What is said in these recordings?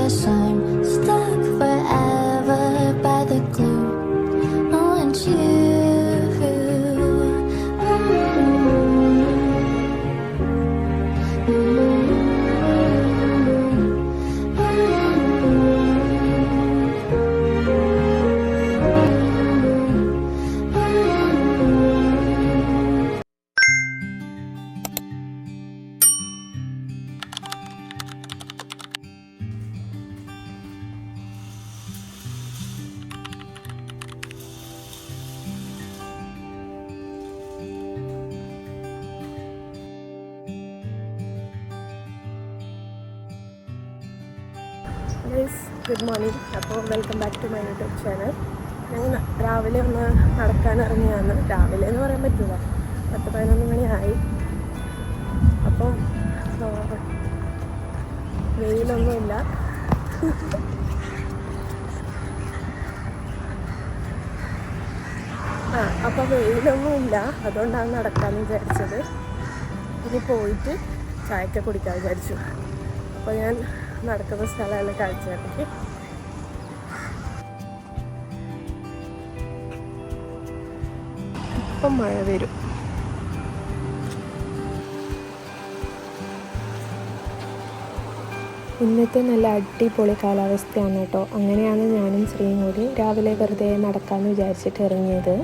guess I'm stuck forever by the glue. Oh, and you. Good morning. അപ്പോൾ welcome back to my YouTube channel. ഞാൻ രാവിലെ ഒന്ന് നടക്കാനിറങ്ങിയാണ്. രാവിലെ എന്ന് പറയാൻ പറ്റില്ല, 10-11 മണിയായി. അപ്പം വെയിലൊന്നുമില്ല. അപ്പോൾ വെയിലൊന്നുമില്ല, അതുകൊണ്ടാണ് നടക്കാമെന്ന് വിചാരിച്ചത്. ഇനി പോയിട്ട് ചായയൊക്കെ കുടിക്കാൻ വിചാരിച്ചു. അപ്പോൾ ഞാൻ നടക്കുന്ന സ്ഥലമെല്ലാം കാഴ്ചയാക്കി. ഇപ്പം മഴ വരും. ഇന്നത്തെ നല്ല അടിപൊളി കാലാവസ്ഥയാണ് കേട്ടോ. അങ്ങനെയാണ് ഞാനും ശ്രീയും കൂടി രാവിലെ വെറുതെ നടക്കാമെന്ന് വിചാരിച്ചിട്ട് ഇറങ്ങിയത്.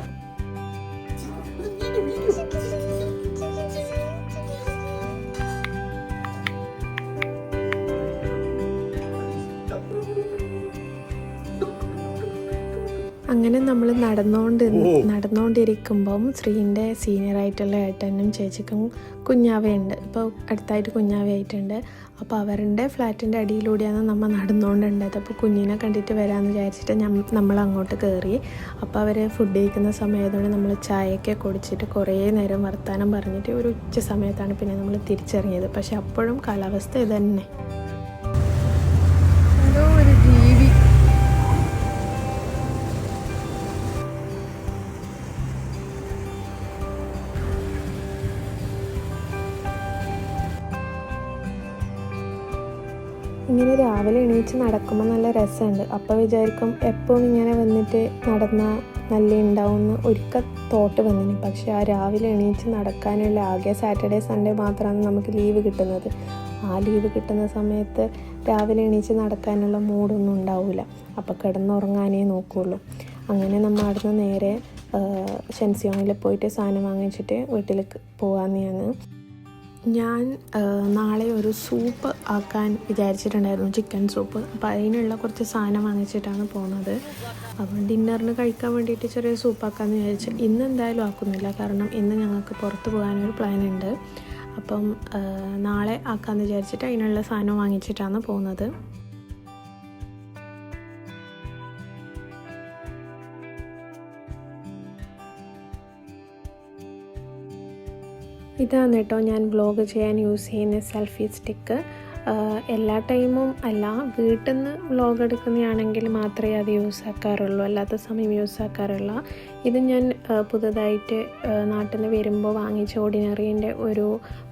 അങ്ങനെ നമ്മൾ നടന്നുകൊണ്ടിരിക്കുമ്പം ശ്രീൻ്റെ സീനിയറായിട്ടുള്ള ഏട്ടനും ചേച്ചിക്കും കുഞ്ഞാവയുണ്ട്. ഇപ്പോൾ അടുത്തായിട്ട് കുഞ്ഞാവയായിട്ടുണ്ട്. അപ്പോൾ അവരുടെ ഫ്ലാറ്റിൻ്റെ അടിയിലൂടെയാണ് നമ്മൾ നടന്നുകൊണ്ടുണ്ടത്. അപ്പോൾ കുഞ്ഞിനെ കണ്ടിട്ട് വരാമെന്ന് വിചാരിച്ചിട്ട് നമ്മൾ അങ്ങോട്ട് കയറി. അപ്പോൾ അവർ ഫുഡ് കഴിക്കുന്ന സമയത്തുകൊണ്ട് നമ്മൾ ചായയൊക്കെ കുടിച്ചിട്ട് കുറേ നേരം വർത്താനം പറഞ്ഞിട്ട് ഒരു ഉച്ച സമയത്താണ് പിന്നെ നമ്മൾ തിരിച്ചിറങ്ങിയത്. പക്ഷെ അപ്പോഴും കാലാവസ്ഥ ഇത് തന്നെ. എന്തോ ഒരു ജീവി. ഇങ്ങനെ രാവിലെ എണീച്ച് നടക്കുമ്പോൾ നല്ല രസമുണ്ട്. അപ്പോൾ വിചാരിക്കും എപ്പോഴും ഇങ്ങനെ വന്നിട്ട് നടന്നാൽ നല്ല ഉണ്ടാവുമെന്ന് ഒരിക്കൽ തോട്ട് വന്നിന്. പക്ഷേ ആ രാവിലെ എണീച്ച് നടക്കാനുള്ള ആകെ സാറ്റർഡേ സൺഡേ മാത്രമാണ് നമുക്ക് ലീവ് കിട്ടുന്നത്. ആ ലീവ് കിട്ടുന്ന സമയത്ത് രാവിലെ എണീച്ച് നടക്കാനുള്ള മൂഡൊന്നും ഉണ്ടാവില്ല. അപ്പോൾ കിടന്നുറങ്ങാനേ നോക്കുകയുള്ളൂ. അങ്ങനെ നമ്മൾ അവിടുന്ന് നേരെ ഷെൻസിയോങ്ങിൽ പോയിട്ട് സാധനം വാങ്ങിച്ചിട്ട് വീട്ടിലേക്ക് പോകാമെന്നാണ്. ഞാൻ നാളെ ഒരു സൂപ്പ് ആക്കാൻ വിചാരിച്ചിട്ടുണ്ടായിരുന്നു, ചിക്കൻ സൂപ്പ്. അപ്പോൾ അതിനുള്ള കുറച്ച് സാധനം വാങ്ങിച്ചിട്ടാണ് പോകുന്നത്. അപ്പം ഡിന്നറിന് കഴിക്കാൻ വേണ്ടിയിട്ട് ചെറിയ സൂപ്പാക്കാമെന്ന് വിചാരിച്ചു. ഇന്ന് എന്തായാലും ആക്കുന്നില്ല, കാരണം ഇന്ന് ഞങ്ങൾക്ക് പുറത്ത് പോകാനൊരു പ്ലാൻ ഉണ്ട്. അപ്പം നാളെ ആക്കാമെന്ന് വിചാരിച്ചിട്ട് അതിനുള്ള സാധനം വാങ്ങിച്ചിട്ടാണ് പോകുന്നത്. ഇതാണ് കേട്ടോ ഞാൻ വ്ളോഗ് ചെയ്യാൻ യൂസ് ചെയ്യുന്ന സെൽഫി സ്റ്റിക്ക്. എല്ലാ ടൈമും അല്ല, വീട്ടിൽ നിന്ന് വ്ളോഗ് എടുക്കുന്നതാണെങ്കിൽ മാത്രമേ അത് യൂസ് ആക്കാറുള്ളൂ, അല്ലാത്ത സമയം യൂസ് ആക്കാറില്ല. ഇത് ഞാൻ പുതുതായിട്ട് നാട്ടിൽ നിന്ന് വരുമ്പോൾ വാങ്ങിച്ച ഓർഡിനറീൻ്റെ ഒരു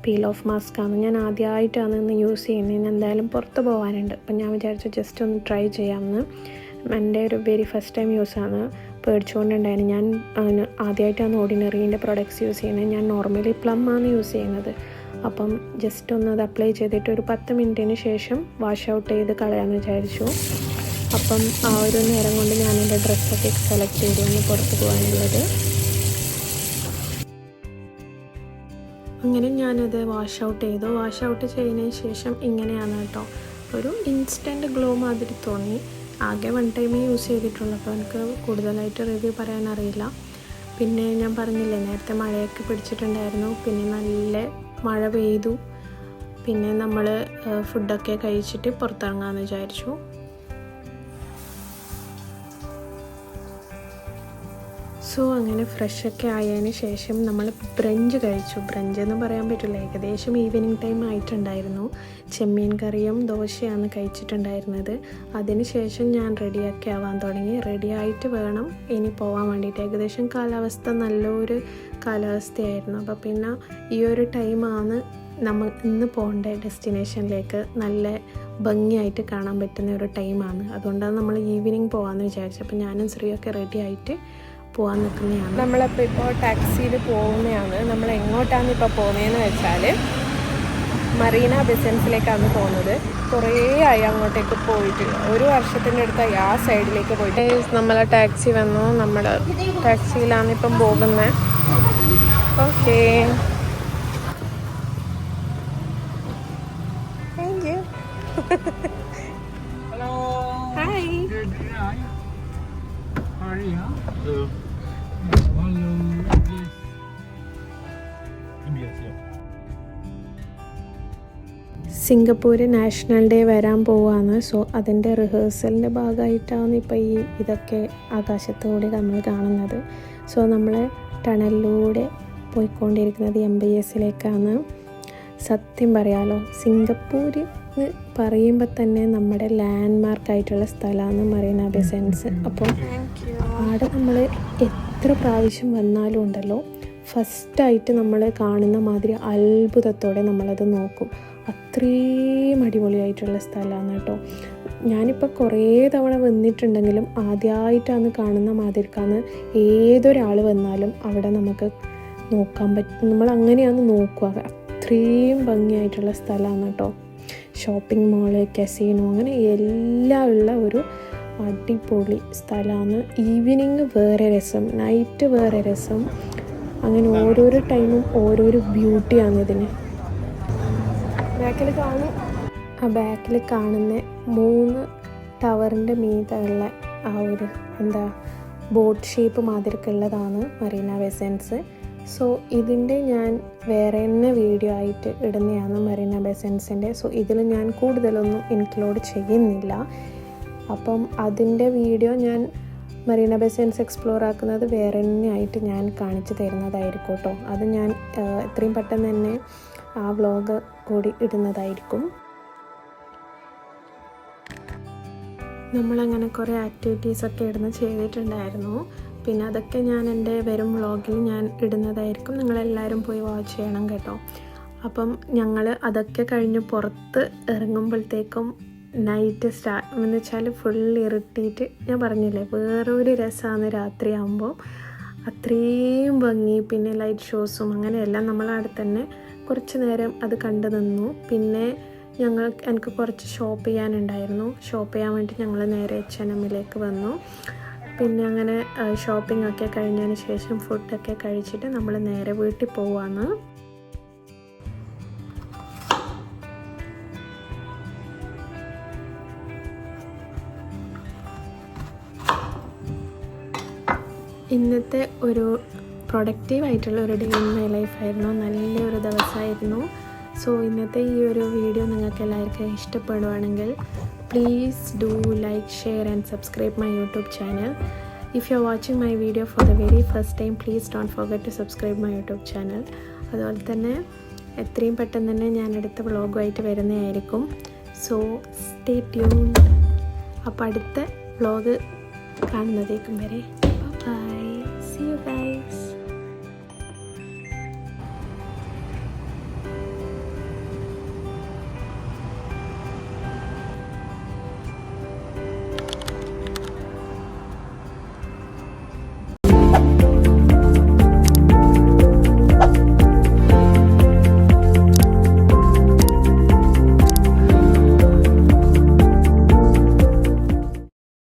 പീൽ ഓഫ് മാസ്കാണ്. ഞാൻ ആദ്യമായിട്ടാണ് ഇന്ന് യൂസ് ചെയ്യുന്നത്. ഇന്ന് എന്തായാലും പുറത്ത് പോകാനുണ്ട്. അപ്പം ഞാൻ വിചാരിച്ചു ജസ്റ്റ് ഒന്ന് ട്രൈ ചെയ്യാമെന്ന്. എൻ്റെ ഒരു വെരി ഫസ്റ്റ് ടൈം യൂസാണ്. പേടിച്ചുകൊണ്ടുണ്ടായിരുന്നു. ഞാൻ ആദ്യമായിട്ടാണ് ഓർഡിനറീൻ്റെ പ്രൊഡക്ട്സ് യൂസ് ചെയ്യുന്നത്. ഞാൻ നോർമലി പ്ലം ആണ് യൂസ് ചെയ്യുന്നത്. അപ്പം ജസ്റ്റ് ഒന്ന് അത് അപ്ലൈ ചെയ്തിട്ട് ഒരു 10 മിനിറ്റിന് ശേഷം വാഷ് ഔട്ട് ചെയ്ത് കളയാമെന്ന് വിചാരിച്ചു. അപ്പം ആ ഒരു നേരം കൊണ്ട് ഞാനെൻ്റെ ഡ്രസ്സൊക്കെ സെലക്ട് ചെയ്തു ഒന്ന് പുറത്ത് പോകാനുള്ളത്. അങ്ങനെ ഞാനത് വാഷ് ഔട്ട് ചെയ്തു. വാഷ് ഔട്ട് ചെയ്തതിന് ശേഷം ഇങ്ങനെയാണ് കേട്ടോ, ഒരു ഇൻസ്റ്റൻറ്റ് ഗ്ലോ മാതിരി തോന്നി. ആകെ 1 ടൈമേ യൂസ് ചെയ്തിട്ടുള്ളൂ, അപ്പോൾ എനിക്ക് കൂടുതലായിട്ട് റിവ്യൂ പറയാനറിയില്ല. പിന്നെ ഞാൻ പറഞ്ഞില്ലേ നേരത്തെ മഴയൊക്കെ പിടിച്ചിട്ടുണ്ടായിരുന്നു. പിന്നെ നല്ല മഴ പെയ്തു. പിന്നെ നമ്മൾ ഫുഡൊക്കെ കഴിച്ചിട്ട് പുറത്തിറങ്ങാമെന്ന് വിചാരിച്ചു. സോ അങ്ങനെ ഫ്രഷൊക്കെ ആയതിന് ശേഷം നമ്മൾ ബ്രഞ്ച് കഴിച്ചു. ബ്രഞ്ച് എന്ന് പറയാൻ പറ്റില്ല, ഏകദേശം ഈവനിങ് ടൈം ആയിട്ടുണ്ടായിരുന്നു. ചെമ്മീൻ കറിയും ദോശയാണ് കഴിച്ചിട്ടുണ്ടായിരുന്നത്. അതിന് ശേഷം ഞാൻ റെഡിയാക്കി ആവാൻ തുടങ്ങി. റെഡിയായിട്ട് വേണം ഇനി പോകാൻ വേണ്ടിയിട്ട്. ഏകദേശം കാലാവസ്ഥ നല്ലൊരു കാലാവസ്ഥയായിരുന്നു. അപ്പോൾ പിന്നെ ഈ ഒരു ടൈമാണ് നമ്മൾ ഇന്ന് പോകേണ്ട ഡെസ്റ്റിനേഷനിലേക്ക്. നല്ല ഭംഗിയായിട്ട് കാണാൻ പറ്റുന്ന ഒരു ടൈമാണ്. അതുകൊണ്ടാണ് നമ്മൾ ഈവനിങ് പോകാമെന്ന് വിചാരിച്ചത്. അപ്പോൾ ഞാനും ശ്രീയൊക്കെ റെഡി ആയിട്ട് പോകാൻ നിൽക്കുന്നതാണ്. നമ്മളപ്പോൾ ഇപ്പോൾ ടാക്സിയിൽ പോകുന്നതാണ്. നമ്മൾ എങ്ങോട്ടാണ് ഇപ്പോൾ പോകുന്നതെന്ന് വെച്ചാൽ മറീന ബിസൻസിലേക്കാണ് പോകുന്നത്. കുറേ ആയി അങ്ങോട്ടേക്ക് പോയിട്ട്, 1 വർഷത്തിൻ്റെ അടുത്തായി ആ സൈഡിലേക്ക് പോയിട്ട്. നമ്മളെ ടാക്സി വന്നു, നമ്മുടെ ടാക്സിയിലാണ് ഇപ്പം പോകുന്നത്. Okay, thank you. Hello. Hi. Good night. How are you? Hello. Hello. Yes. Yes. Singapore national day വരാൻ പോവാണ്. സോ അതിൻ്റെ റിഹേഴ്സലിൻ്റെ ഭാഗമായിട്ടാണ് ഇപ്പോൾ ഇതൊക്കെ ആകാശത്തോടെ നമ്മൾ കാണുന്നത്. സോ നമ്മൾ ടണലിലൂടെ പോയിക്കൊണ്ടിരിക്കുന്നത് MBSലേക്കാണ്. സത്യം പറയാലോ, സിംഗപ്പൂർ എന്ന് പറയുമ്പോൾ തന്നെ നമ്മുടെ ലാൻഡ് മാർക്കായിട്ടുള്ള സ്ഥലമാണ് മറീന ബേ സാൻഡ്സ്. അപ്പോൾ അവിടെ നമ്മൾ എത്ര പ്രാവശ്യം വന്നാലും ഉണ്ടല്ലോ, ഫസ്റ്റായിട്ട് നമ്മൾ കാണുന്ന മാതിരി അത്ഭുതത്തോടെ നമ്മളത് നോക്കും. അത്രയും അടിപൊളിയായിട്ടുള്ള സ്ഥലമാണ് കേട്ടോ. ഞാനിപ്പോൾ കുറേ തവണ വന്നിട്ടുണ്ടെങ്കിലും ആദ്യമായിട്ടാണ് കാണുന്ന മാതിരിക്കാണ് ഏതൊരാൾ വന്നാലും അവിടെ നമുക്ക് നോക്കാൻ പറ്റും. നമ്മൾ അങ്ങനെയാണ് നോക്കുക. അത്രയും ഭംഗിയായിട്ടുള്ള സ്ഥലമാണ് കേട്ടോ. ഷോപ്പിംഗ് മോള്, കസിനോ, അങ്ങനെ എല്ലാം ഉള്ള ഒരു അടിപൊളി സ്ഥലമാണ്. ഈവനിങ് വേറെ രസം, നൈറ്റ് വേറെ രസം. അങ്ങനെ ഓരോരോ ടൈമും ഓരോരോ ബ്യൂട്ടിയാണ് ഇതിന്. ബാക്കിൽ കാണുന്ന 3 ടവറിൻ്റെ മീതുള്ള ആ ഒരു ബോട്ട് ഷേപ്പ് മാതിരിക്കുള്ളതാണ് മറീന ബേ സാൻഡ്സ്. സോ ഇതിൻ്റെ ഞാൻ വേറെ തന്നെ വീഡിയോ ആയിട്ട് ഇടുന്നതാണ് മറീന ബേ സാൻഡ്സിൻ്റെ. സോ ഇതിൽ ഞാൻ കൂടുതലൊന്നും ഇൻക്ലൂഡ് ചെയ്യുന്നില്ല. അപ്പം അതിൻ്റെ വീഡിയോ ഞാൻ മറീന ബേ സാൻഡ്സ് എക്സ്പ്ലോർ ആക്കുന്നത് വേറെ തന്നെ ആയിട്ട് ഞാൻ കാണിച്ചു തരുന്നതായിരിക്കും കേട്ടോ. അത് ഞാൻ എത്രയും പെട്ടെന്ന് തന്നെ ആ വ്ലോഗ് കൂടി ഇടുന്നതായിരിക്കും. നമ്മളങ്ങനെ കുറേ ആക്ടിവിറ്റീസൊക്കെ ചെയ്തിട്ടുണ്ടായിരുന്നു. പിന്നെ അതൊക്കെ ഞാൻ എൻ്റെ വരും വ്ലോഗിൽ ഞാൻ ഇടുന്നതായിരിക്കും. നിങ്ങളെല്ലാവരും പോയി വാച്ച് ചെയ്യണം കേട്ടോ. അപ്പം ഞങ്ങൾ അതൊക്കെ കഴിഞ്ഞ് പുറത്ത് ഇറങ്ങുമ്പോഴത്തേക്കും നൈറ്റ് എന്ന് വെച്ചാൽ ഫുൾ ഇരുട്ടിയിട്ട്, ഞാൻ പറഞ്ഞില്ലേ വേറൊരു രസമാണ് രാത്രിയാകുമ്പോൾ. അത്രയും ഭംഗി. പിന്നെ ലൈറ്റ് ഷോസും അങ്ങനെയെല്ലാം നമ്മളവിടെ തന്നെ കുറച്ച് നേരം അത് കണ്ടു നിന്നു. പിന്നെ എനിക്ക് കുറച്ച് ഷോപ്പ് ചെയ്യാനുണ്ടായിരുന്നു. ഷോപ്പ് ചെയ്യാൻ വേണ്ടി ഞങ്ങൾ നേരെ H&Mലേക്ക് വന്നു. പിന്നെ അങ്ങനെ ഷോപ്പിംഗ് ഒക്കെ കഴിഞ്ഞതിന് ശേഷം ഫുഡൊക്കെ കഴിച്ചിട്ട് നമ്മൾ നേരെ വീട്ടിൽ പോവാണ്. ഇന്നത്തെ ഒരു പ്രൊഡക്റ്റീവായിട്ടുള്ള ഒരു ഡേ ഇൻ മൈ ലൈഫായിരുന്നു. നല്ലൊരു ദിവസമായിരുന്നു. സോ ഇന്നത്തെ ഈ ഒരു വീഡിയോ നിങ്ങൾക്ക് എല്ലാവർക്കും ഇഷ്ടപ്പെടുവാണെങ്കിൽ please do like, share and subscribe my YouTube channel. If you are watching my video for the very first time, please don't forget to subscribe my YouTube channel. അതുപോലെ തന്നെ എത്രയും പെട്ടെന്ന് തന്നെ ഞാൻ അടുത്ത വ്ളോഗുമായിട്ട് വരുന്നതായിരിക്കും. So stay tuned. അപ്പോൾ അടുത്ത വ്ളോഗ് കാണുന്നതേക്കും വരെ ബൈ.